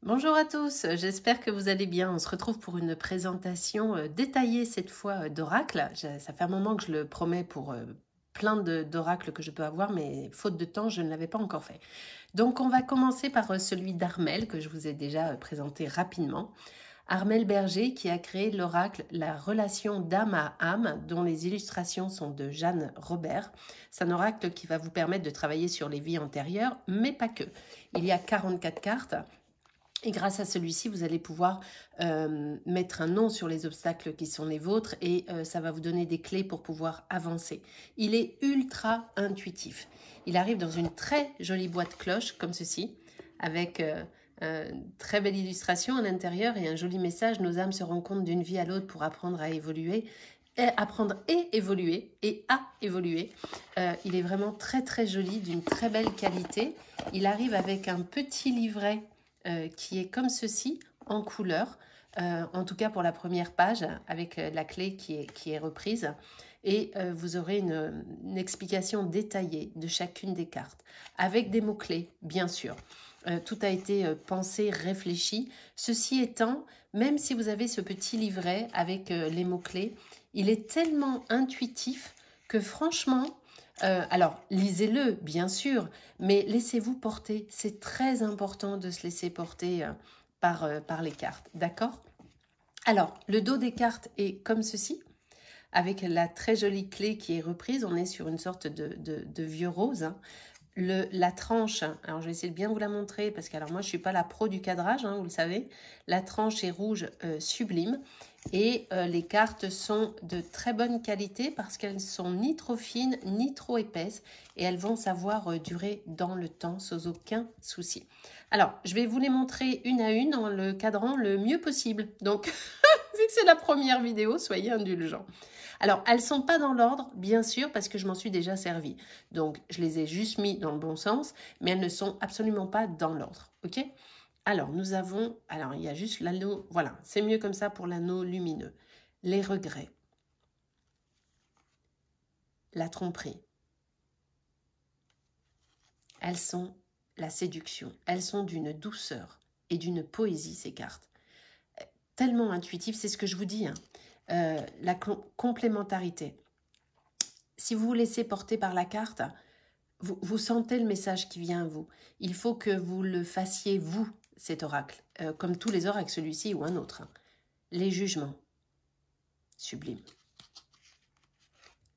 Bonjour à tous, j'espère que vous allez bien. On se retrouve pour une présentation détaillée cette fois d'oracle. Ça fait un moment que je le promets pour plein d'oracles que je peux avoir, mais faute de temps, je ne l'avais pas encore fait. Donc on va commencer par celui d'Armel que je vous ai déjà présenté rapidement. Armel Berger qui a créé l'oracle La relation d'âme à âme, dont les illustrations sont de Jeanne Robert. C'est un oracle qui va vous permettre de travailler sur les vies antérieures, mais pas que. Il y a 44 cartes. Et grâce à celui-ci, vous allez pouvoir mettre un nom sur les obstacles qui sont les vôtres et ça va vous donner des clés pour pouvoir avancer. Il est ultra intuitif. Il arrive dans une très jolie boîte cloche comme ceci, avec une très belle illustration à l'intérieur et un joli message. Nos âmes se rencontrent d'une vie à l'autre pour apprendre à évoluer. Apprendre et évoluer et à évoluer. Il est vraiment très très joli, d'une très belle qualité. Il arrive avec un petit livret qui est comme ceci, en couleur, en tout cas pour la première page, avec la clé qui est reprise. Et vous aurez une explication détaillée de chacune des cartes, avec des mots-clés, bien sûr. Tout a été pensé, réfléchi. Ceci étant, même si vous avez ce petit livret avec les mots-clés, il est tellement intuitif que franchement, alors, lisez-le, bien sûr, mais laissez-vous porter. C'est très important de se laisser porter par les cartes, d'accord? Alors, le dos des cartes est comme ceci, avec la très jolie clé qui est reprise. On est sur une sorte de vieux rose, hein. La tranche, alors je vais essayer de bien vous la montrer parce que alors moi je suis pas la pro du cadrage, hein, vous le savez. La tranche est rouge sublime et les cartes sont de très bonne qualité parce qu'elles sont ni trop fines ni trop épaisses et elles vont savoir durer dans le temps sans aucun souci. Alors je vais vous les montrer une à une dans le cadran le mieux possible. Donc vu que c'est la première vidéo, soyez indulgents. Alors, elles ne sont pas dans l'ordre, bien sûr, parce que je m'en suis déjà servi. Donc, je les ai juste mis dans le bon sens, mais elles ne sont absolument pas dans l'ordre. OK? Alors, nous avons... Alors, il y a juste l'anneau... Voilà, c'est mieux comme ça pour l'anneau lumineux. Les regrets. La tromperie. Elles sont la séduction. Elles sont d'une douceur et d'une poésie, ces cartes. Tellement intuitives, c'est ce que je vous dis, hein. La complémentarité. Si vous vous laissez porter par la carte, vous sentez le message qui vient à vous. Il faut que vous le fassiez, vous, cet oracle, comme tous les oracles, celui-ci ou un autre. Les jugements, sublime.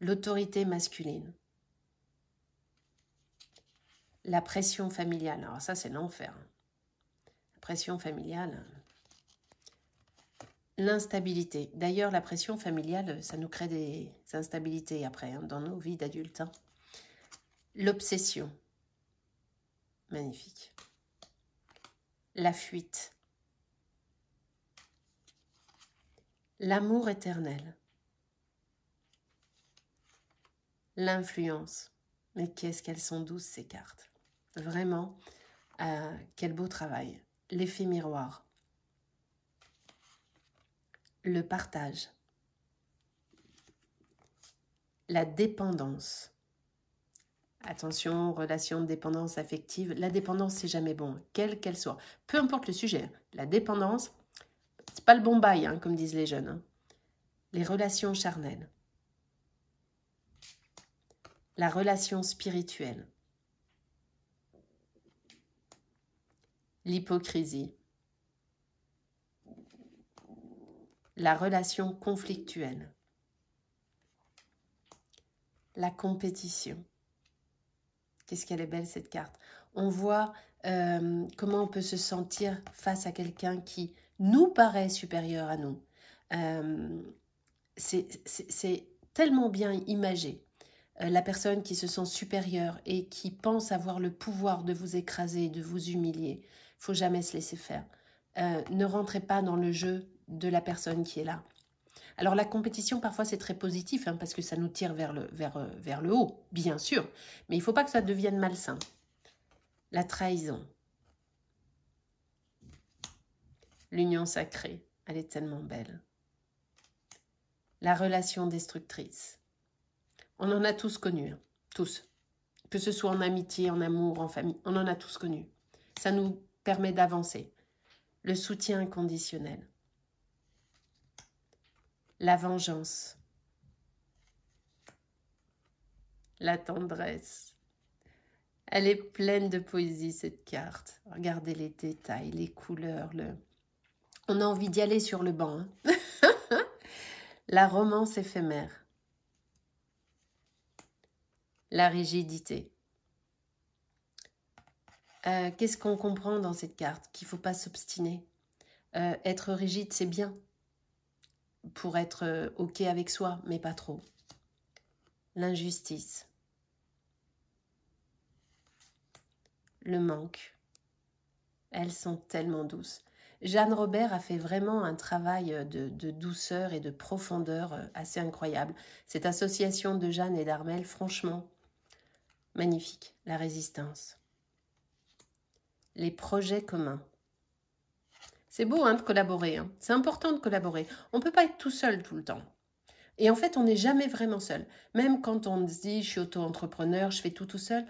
L'autorité masculine. La pression familiale. Alors ça, c'est l'enfer. La pression familiale. L'instabilité. D'ailleurs, la pression familiale, ça nous crée des instabilités après, hein, dans nos vies d'adultes. Hein. L'obsession. Magnifique. La fuite. L'amour éternel. L'influence. Mais qu'est-ce qu'elles sont douces, ces cartes. Vraiment, quel beau travail. L'effet miroir. Le partage. La dépendance. Attention, relation de dépendance affective. La dépendance, c'est jamais bon, quelle qu'elle soit. Peu importe le sujet. La dépendance, c'est pas le bon bail, hein, comme disent les jeunes. Hein. Les relations charnelles. La relation spirituelle. L'hypocrisie. La relation conflictuelle. La compétition. Qu'est-ce qu'elle est belle cette carte. On voit comment on peut se sentir face à quelqu'un qui nous paraît supérieur à nous. C'est tellement bien imagé. La personne qui se sent supérieure et qui pense avoir le pouvoir de vous écraser, de vous humilier. Il ne faut jamais se laisser faire. Ne rentrez pas dans le jeu de la personne qui est là. Alors la compétition, parfois, c'est très positif, hein, parce que ça nous tire vers le haut, bien sûr. Mais il ne faut pas que ça devienne malsain. La trahison. L'union sacrée, elle est tellement belle. La relation destructrice. On en a tous connu, hein, tous. Que ce soit en amitié, en amour, en famille, on en a tous connu. Ça nous permet d'avancer. le soutien inconditionnel, la vengeance, la tendresse. Elle est pleine de poésie, cette carte. Regardez les détails, les couleurs. On a envie d'y aller sur le banc. Hein. La romance éphémère. La rigidité. Qu'est-ce qu'on comprend dans cette carte? Qu'il ne faut pas s'obstiner. Être rigide, c'est bien. Pour être OK avec soi, mais pas trop. L'injustice. Le manque. Elles sont tellement douces. Jeanne Robert a fait vraiment un travail de douceur et de profondeur assez incroyable. Cette association de Jeanne et d'Armelle, franchement, magnifique. La résistance. Les projets communs. C'est beau hein, de collaborer. Hein. C'est important de collaborer. On ne peut pas être tout seul tout le temps. Et en fait, on n'est jamais vraiment seul. Même quand on se dit, je suis auto-entrepreneur, je fais tout seul.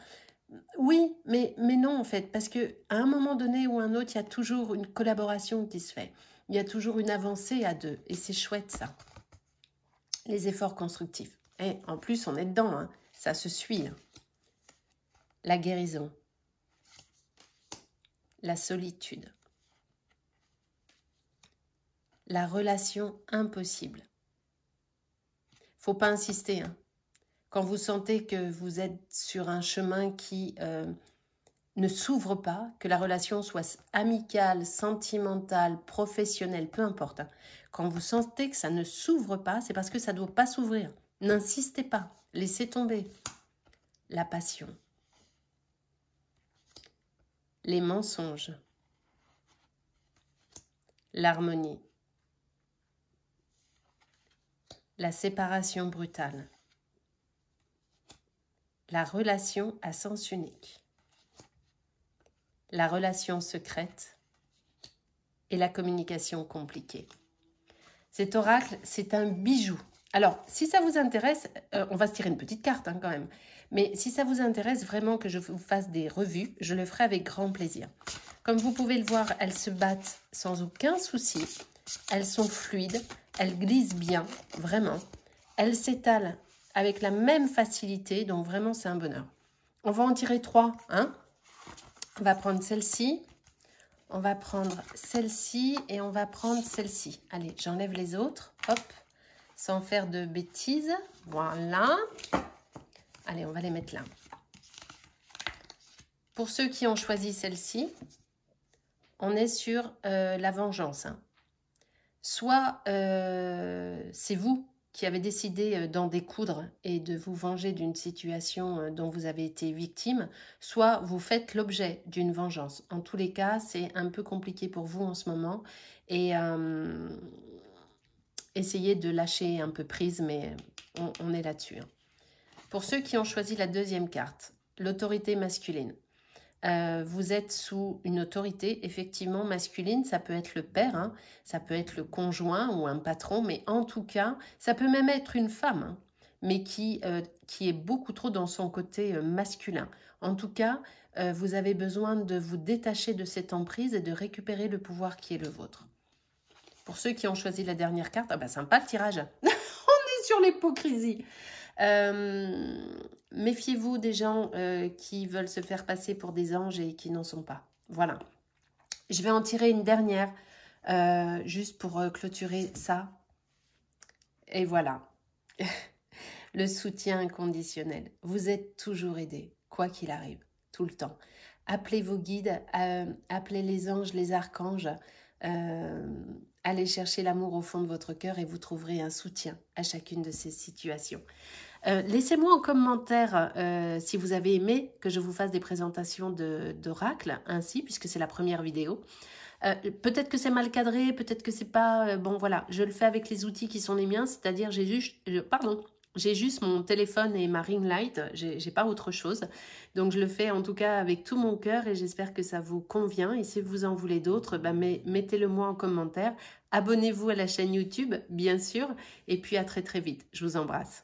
Oui, mais non en fait, parce qu'à un moment donné ou un autre, il y a toujours une collaboration qui se fait. Il y a toujours une avancée à deux, et c'est chouette ça. Les efforts constructifs. Et en plus, on est dedans, hein. Ça se suit. Hein. La guérison. La solitude. La relation impossible. Faut pas insister, hein. Quand vous sentez que vous êtes sur un chemin qui ne s'ouvre pas, que la relation soit amicale, sentimentale, professionnelle, peu importe. Hein. Quand vous sentez que ça ne s'ouvre pas, c'est parce que ça ne doit pas s'ouvrir. N'insistez pas, laissez tomber. La passion. Les mensonges. L'harmonie. La séparation brutale. La relation à sens unique. La relation secrète et la communication compliquée. Cet oracle, c'est un bijou. Alors, si ça vous intéresse, on va se tirer une petite carte hein, quand même, mais si ça vous intéresse vraiment que je vous fasse des revues, je le ferai avec grand plaisir. Comme vous pouvez le voir, elles se battent sans aucun souci, elles sont fluides, elles glissent bien, vraiment. Elles s'étalent avec la même facilité, donc vraiment c'est un bonheur. On va en tirer 3, hein. On va prendre celle-ci, on va prendre celle-ci et on va prendre celle-ci. Allez, j'enlève les autres, hop, sans faire de bêtises. Voilà. Allez, on va les mettre là. Pour ceux qui ont choisi celle-ci, on est sur la vengeance. Hein. Soit c'est vous qui avez décidé d'en découdre et de vous venger d'une situation dont vous avez été victime, soit vous faites l'objet d'une vengeance. En tous les cas, c'est un peu compliqué pour vous en ce moment et essayez de lâcher un peu prise, mais on est là-dessus. Hein. Pour ceux qui ont choisi la deuxième carte, l'autorité masculine. Vous êtes sous une autorité effectivement masculine, ça peut être le père, hein, ça peut être le conjoint ou un patron, mais en tout cas, ça peut même être une femme, hein, mais qui est beaucoup trop dans son côté masculin. En tout cas, vous avez besoin de vous détacher de cette emprise et de récupérer le pouvoir qui est le vôtre. Pour ceux qui ont choisi la dernière carte, ah bah sympa le tirage, on est sur l'hypocrisie. Méfiez-vous des gens qui veulent se faire passer pour des anges et qui n'en sont pas. Voilà. Je vais en tirer une dernière, juste pour clôturer ça. Et voilà. Le soutien inconditionnel. Vous êtes toujours aidé, quoi qu'il arrive, tout le temps. Appelez vos guides, appelez les anges, les archanges. Allez chercher l'amour au fond de votre cœur et vous trouverez un soutien à chacune de ces situations. Laissez-moi en commentaire si vous avez aimé que je vous fasse des présentations d'oracles ainsi, puisque c'est la première vidéo. Peut-être que c'est mal cadré, peut-être que c'est pas... bon voilà, je le fais avec les outils qui sont les miens, c'est-à-dire j'ai juste mon téléphone et ma ring light, j'ai pas autre chose. Donc je le fais en tout cas avec tout mon cœur et j'espère que ça vous convient. Et si vous en voulez d'autres, ben mettez-le moi en commentaire. Abonnez-vous à la chaîne YouTube, bien sûr. Et puis à très très vite. Je vous embrasse.